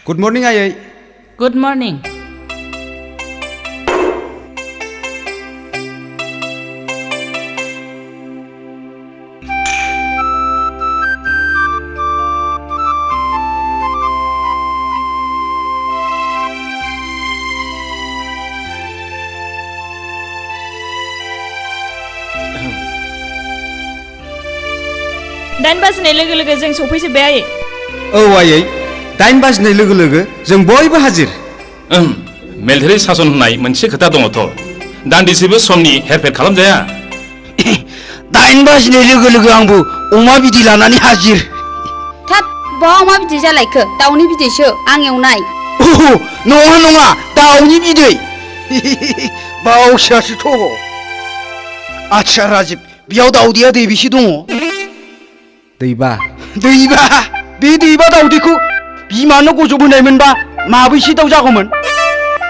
Good morning ayai. Good morning. Dan बाजिनाय लोगो लोगो जों सफैजोब्बाय आयै। औ आयै 8 बाजिनाय लोगो लोगो जों बयबो हाजिर। मिलिटारि सासन होननाय मोनसे खोथा दङथ'। दान्दिसेबो समनि हेरफेर खालामजाया। 8 बाजिनाय लोगो लोगो आंबो अमा बिदै लानानै हाजिर। थाब बहा अमा बिदै जालायखो दाउनि बिदैसो आं एवनाय। नङा नङा दाउनि बिदै। बावसासोथ'। आच्छा राजिब बेयाव दाउदैया दैबेसे दङ? दैबा बे दैबा दाउदैखौ बिमानो गजब होनायमोनबा माबैसे दाउ जागौमोन?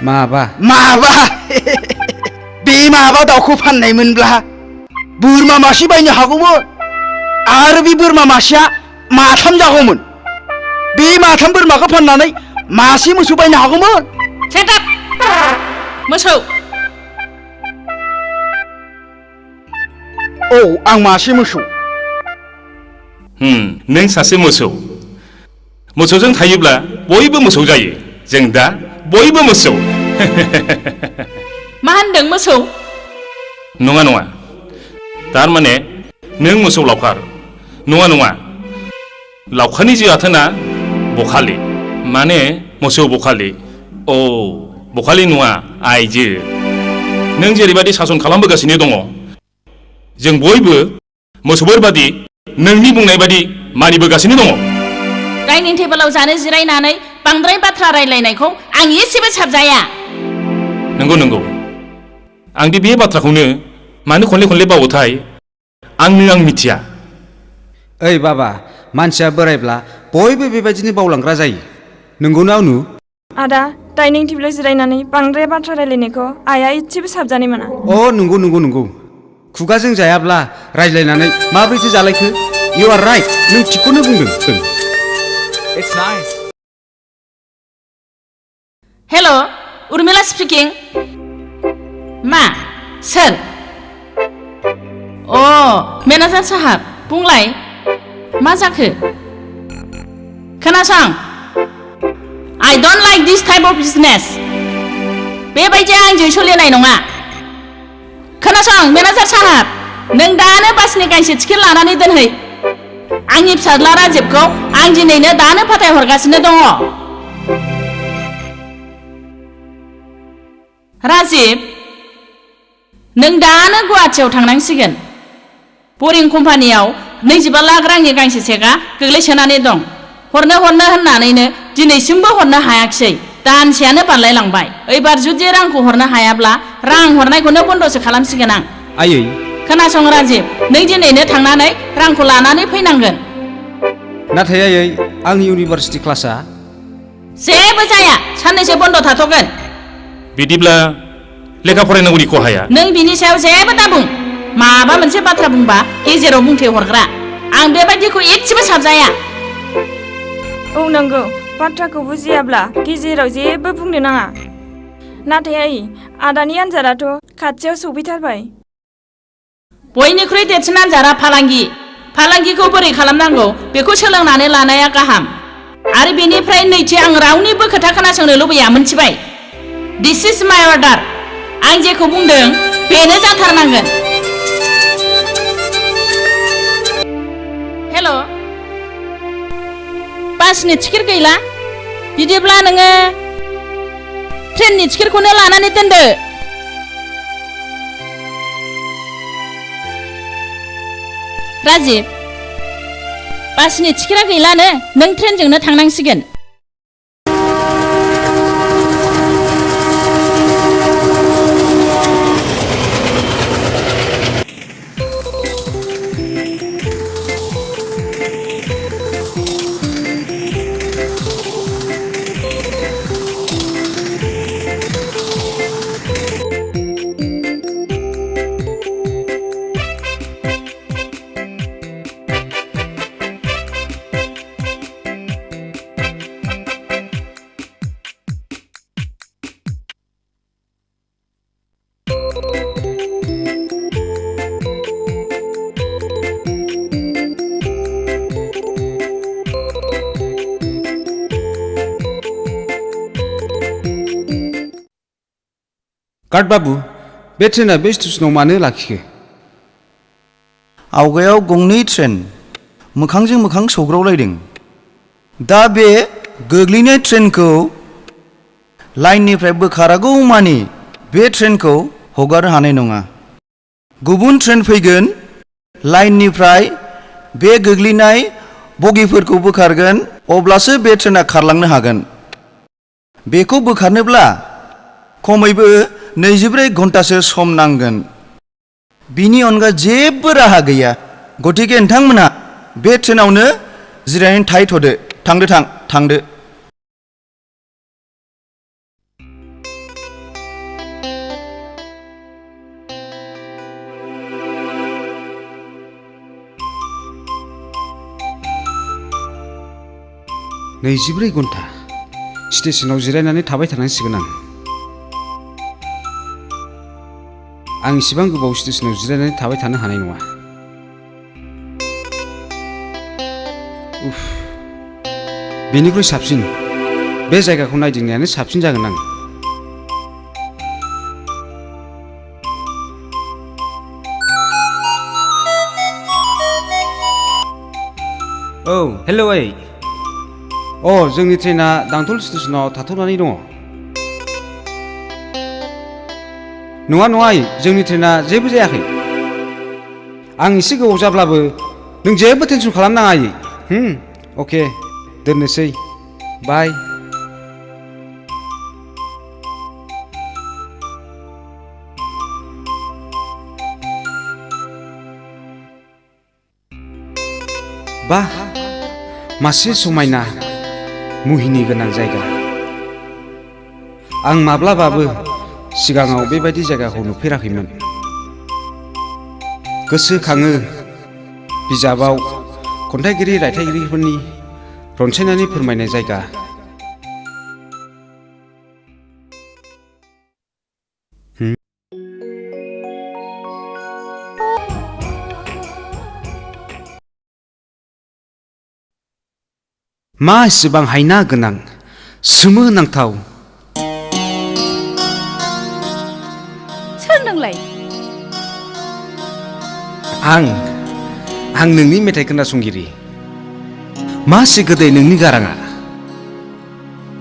माबा बे माबा दाउखौ फाननायमोनब्ला बोरमा मासे बायनो हागौमोन आरो बे बोरमा मासेया माथाम जागौमोन। बे माथाम बोरमाखौ फाननानै मासे मोसौ बायनो हागौमोन। Shut up! मोसौ। औ आं मासे मोसौ। नों सासे मोसौ। मोसौजों थायोब्ला बयबो मोसौ जायो। जों दा बयबो मोसौ। मा होनदों मोसौ? नङा थारमाने नों मोसौ लावखार। नङा लावखारनि जे आथोना बखालि माने मोसौ बखालि। औ बखालि नङा आइजो। नों जेरैबायदि सासन खालामबोगासिनो दङ जों बयबो मोसौफोर बादि नोंनि बुंनाय बादि मानिबोगासिनो दङ। डाइनिं टेबोलाव जानो जिरायनानै बांद्राय बाथ्रा रायलायनायखौ आं एसेबो साबजाया। नंगौ आंदि बे बाथ्राखौनो मानो खनले बावोथाय आं मिथिया। ओइ बाबा मानसिया बोरायब्ला बयबो बेबायदिनो बावलांग्रा जायो। नंगौना अनु? आदा डाइनिं टेबोलाव जिरायनानै बांद्राय बाथ्रा रायलायनायखौ आइया एसेबो साबजानाय मोना। नंगौ खुगाजों जायाब्ला रायज्लायनानै माबोरैथो जालायखो? You are right. नों थिगखौनो बुंदों। It's nice. Hello' Urmila speaking. मा? सोर? मेनेजार साहाब बुंलाय मा जाखो? खोनासं I don't like this type of business. बेबायदि आंजों सोलिनाय नङा। खोनासं मेनेजार साहाब नों दानो बासनि गांसे टिकेट लानानै दोनहै। आंनि फिसाज्ला राजिबखौ आं दिनैनो दानो फाथायहरगासिनो दङ। राजिब नों दानो गुवाहाटियाव थांनांसिगोन। बरिं कम्पानियाव 25 लाख रांनि गांसे चेकआ गोग्लैसोनानै दं। हरनो होननानैनो दिनैसिमबो हरनो हायाखिसै। दानसेयानो बारलायलांबाय। एबार जुदि रांखौ हरनो हायाब्ला रां हरनायखौनो बन्दसो खालामसिगोन आं। आयै खोनासं राजिब नों दिनैनो थांनानै रांखौ लानानै फैनांगोन। नाथाय आयै आंनि इउनिभार्सिटि क्लासआ जेबो जाया साननैसो बन्द थाथ'गोन। बिदिब्ला लेखा फरायनांगौनि खहाया? नों बिनि सायाव जेबो दाबुं। माबा मोनसे बाथ्रा बुंबा गेजेराव बुंथे हरग्रा। आं बेबायदिखौ एसेबो साबजाया। औ नंगौ बाथ्राखौ बुजियाब्ला गेजेराव जेबो बुंनो नाङा। नाथाय आइ आदानि आन्जादाथ' खाथियाव सफैथारबाय। बयनिख्रुइ देरसिन आन्जादा फालांगिखौ बोरै खालामनांगौ बेखौ सोलोंनानै लानाया गाहाम। आरो बेनिफ्राय नैथि आं रावनिबो खोथा खोनासंनो लुबैया मोनथिबाय? दिस इज माय अर्डार। आं जेखौ बुंदों बेनो जाथारनांगोन। हेल' बासनि टिकेट गैला? बिदिब्ला नोङो ट्रेननि टिकेटखौनो लानानै दोनदो। राजिब बासनि टिकेटआ गैलानो नों ट्रेनजोंनो थांनांसिगोन। गार्ड बाबु बे ट्रेना बे स्टेशनाव मानो लाखिखो आवगायाव गंनै ट्रेन मोखांजों मोखां सौग्रावलायदों दा बे गोग्लैनाय ट्रेनखौ लाइननिफ्राय बोखारागौ मानि बे ट्रेनखौ हगारनो हानाय नङा गुबुन ट्रेन फैगोन लाइननिफ्राय बे गोग्लैनाय बगिफोरखौ बोखारगोन अब्लासो बे ट्रेना खारलांनो हागोन बेखौ बोखारनोब्ला खमैबो 24 घन्टासो सम नांगोन बिनि अनगा जेबो राहा गैया गतिके नोंथांमोनहा बे ट्रेनावनो जिरायनानै थाहैथ'दो थांदो नैजिब्रै घन्टा स्टेशनाव जिरायनानै थाबाय थानांसिगोन आं इसिबां गोबाव स्टेशनाव जिरायनानै थाबाय थानो हानाय नङा उफ बेनिख्रुइ साबसिन बे जायगाखौ नायदिंनायानो साबसिन जागोन आं औ हेलौ ओइ जोंनि ट्रेना दांथल स्टेशनाव थाथ'नानै दङ नङा आइ जोंनि ट्रेना जेबो जायाखै आं एसे गोबाव जाब्लाबो नों जेबो टेनसन खालामनाङा आइ अके दोननोसै बाय बा मासे समायना मुहिनि गोनां जायगा आं माब्लाबाबो सिगाङाव बेबायदि जायगाखौ नुफेराखैमोन गोसोखाङो बिजाबाव खन्थाइगिरि रायथाइगिरिफोरनि रनसायनानै फोरमायनाय जायगा मा एसेबां हायना गोनां सोमोनांथाव सोर नोंलाय आं नोंनि मेथाइ खोनासंगिरि मासे गोदै नोंनि गाराङा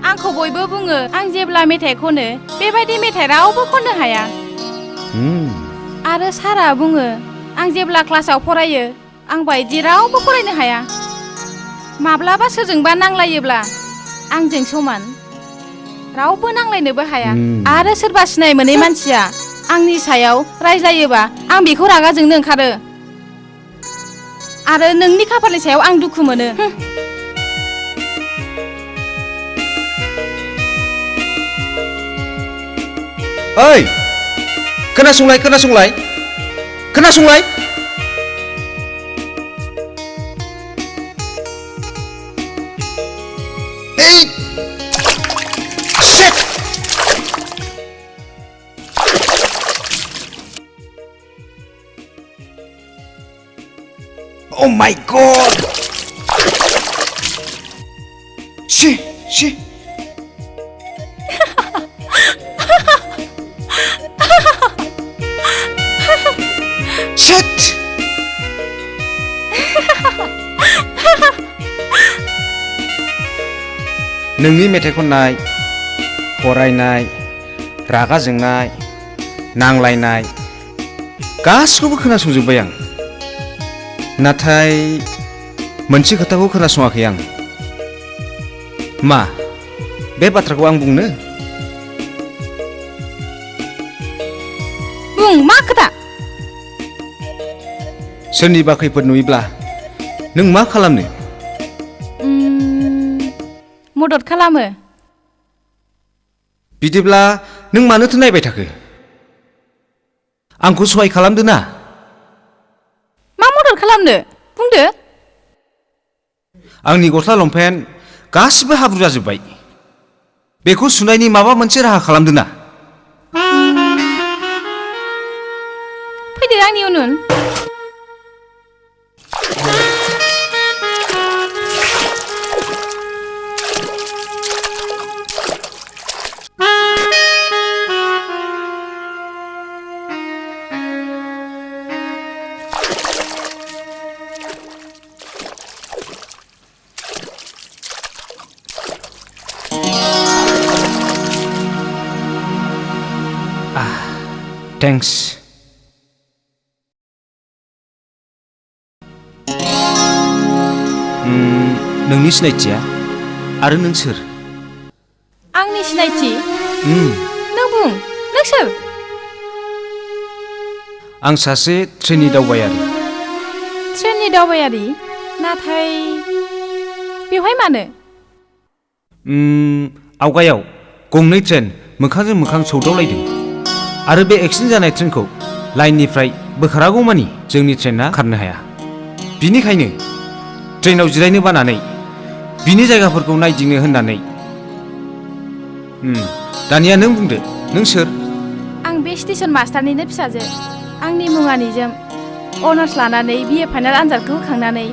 आंखौ बयबो बुङो आं जेब्ला मेथाइ खनो बेबायदि मेथाइ रावबो खननो हाया आरो सारा बुङो आं जेब्ला क्लासाव फरायो आं बायदि रावबो फरायनो हाया माब्लाबा सोरजोंबा नांलायोब्ला आंजों समान रावबो नांलायनोबो हाया आरो सोरबा सिनाय मोनै मानसिया आंनि सायाव रायज्लायोबा आं बेखौ रागा जोंनो ओंखारो आरो नोंनि खाफालनि सायाव आं दुखु मोनो ओइ खोनासंलाय Oh my God! Shit! Shit! नोंनि मेथाइ खननाय, फरायनाय, रागा जोंनाय, नांलायनाय गासिखौबो खोनासंजोब्बाय आं नाथाय मोनसे खोथाखौ खोनासङाखै आं मा बे बाथ्राखौ आं बुंनो बुं मा खोथा सोरनिबा खैफोद नुयोब्ला नों मा खालामनो मदद खालामो बिदिब्ला नों मानोथो नायबाय थाखो आंखौ सहाय खालामदो ना मा मदद खालामनो बुंदो आंनि गस्ला लंपेन्ट गासिबो हाब्रु जाजोब्बाय बेखौ सुनायनि माबा मोनसे राहा खालामदो ना फैदो आंनि उन उन थेंक्स। नोंनि सिनायथिया आरो नों सोर? आंनि सिनायथि? उम, नों बुं, नों सोर? आं सासे ट्रेननि दावबायारि। ट्रेननि दावबायारि? नाथाय बेवहाय मानो? आवगायाव गंनै ट्रेन मोखांजों मोखां सौदावलायदों आरो बे एक्सिडेन्ट जानाय ट्रेनखौ लाइननिफ्राय बोखारागौमानि जोंनि ट्रेना खारनो हाया। बिनिखायनो ट्रेनाव जिरायनो बानानै बिनि जायगाफोरखौ नायदिंनो होननानै। दानिया नों बुंदो, नों सोर? आं बे स्टेशन मास्टारनिनो फिसाजो। आंनि मुङा निजोम। अनार्स लानानै बिए फाइनाल आनजादखौ होखांनानै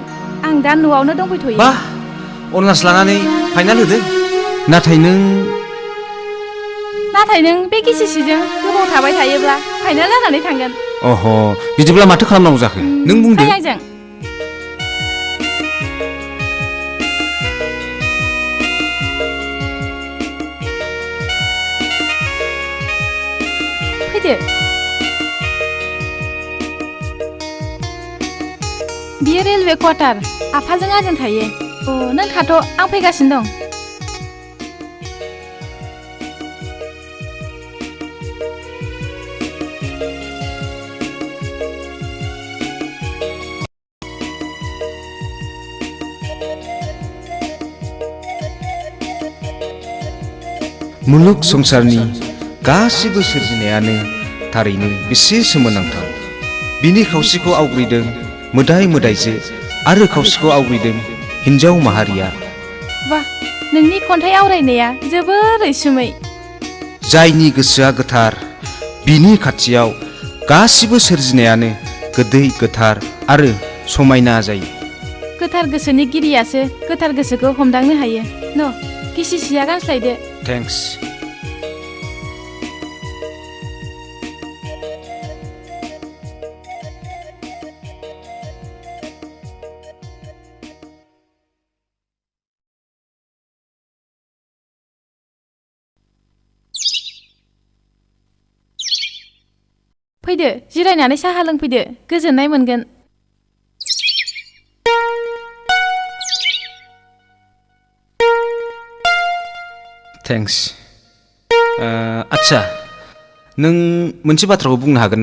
आं दा न'आवनो दंफैथ'यो। बा, अनार्स लानानै फाइनाल होदों? नाथाय नों बे गिसिसिजों गोबाव थाबाय थायोब्ला फाइनाल जानानै थांगोन। अह, बिदिब्ला माथो खालामनांगौ जाखो? नों बुंदो। फै आंजों। फैदो। बियो रेलवे क्वार्टार। आफाजों आंजों थायो। नों थाथ', आं फैगासिनो दं। मुलुग संसारनि गासिबो सोरजिनायानो थारैनो बेसे सोमोनांथाव। बिनि खावसेखौ आवग्रिदों मोदाय मोदायजो आरो खावसेखौ आवग्रिदों हिन्जाव माहारिया। वाह, नोंनि खन्थाइ आवरायनाया जोबोर रैसुमै। जायनि गोसोआ गोथार बिनि खाथियाव गासिबो सोरजिनायानो गोदै गोथार आरो समायना जायो। गोथार गोसोनि गिरियासो गोथार गोसोखौ हमदांनो हायो। गिसि सिया गानस्लायदो। थेंक्स। फैदो, जिरायनानै साहा लोंफैदो, गोजोननाय मोनगोन। थेंक्स। आच्छा, नों मोनसे बाथ्राखौ बुंनो हागोन ना?